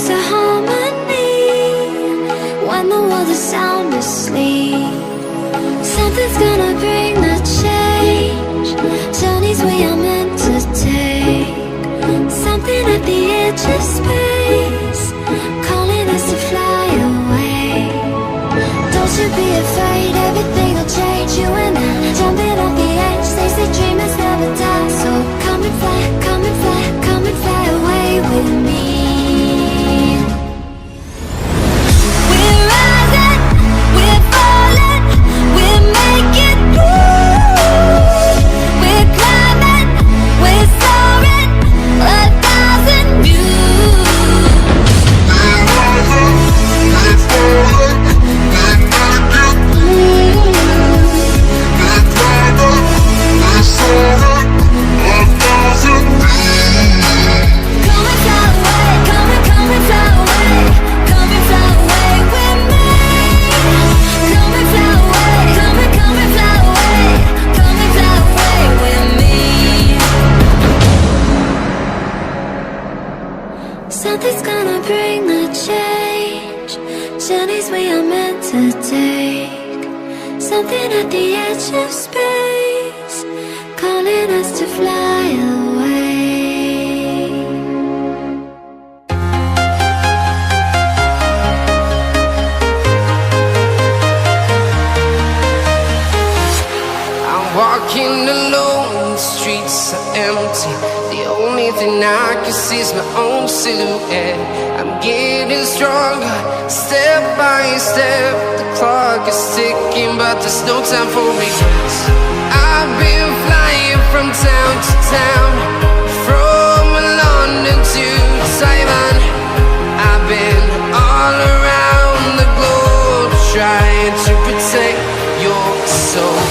lose the harmony when the world is sound asleep. Something's gonna bring the change, journeys we are meant to take. Something at the edge of space, calling us to fly away. Don't you be afraid, everything will change. You and I, jumping off the edge. They say dreamers never die, so come and fly, come and fly, come and fly away with me. We're rising, we're falling, we're making moves. We're climbing, we're soaring, 1,000 views. We're rising, we're falling, we're making moves. We're climbing, we're soaring, 1,000 views. Come and fly away, come and fly away, come and fly away with me. Come and fly away, come and fly away, come and fly away with me. Something's gonna bring the change, journeys we are meant to take. Something at the edge of space, calling us to fly away. I'm walking alone, the streets are empty. The only thing I can see is my own silhouette. I'm getting stronger, step by step. The clock is ticking, but there's no time for regrets. I've been flying from town to town, from London to Taiwan. I've been all around the globe, trying to protect your soul.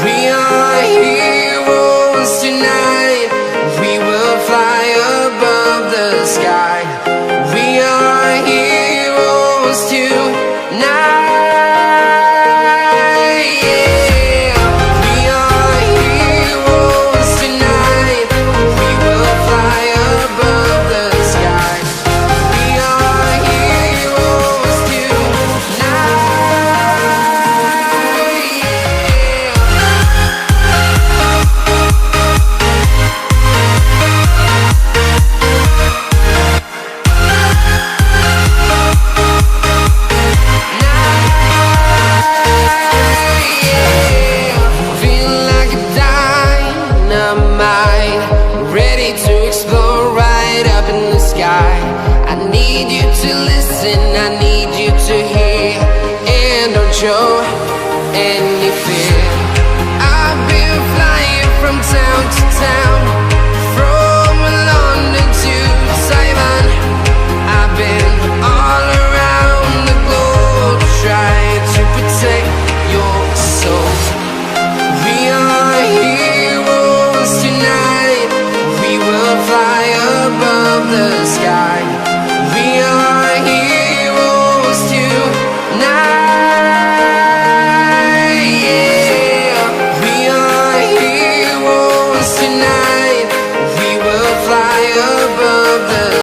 We are heroes tonight. We will fly above the sky. We are heroes tonight. Yeah. We are heroes tonight. We will fly above the sky. We are heroes tonight. Feeling like a dynamite, ready to explode right up in the sky. I need you to listen, I need you to hear, and don't show any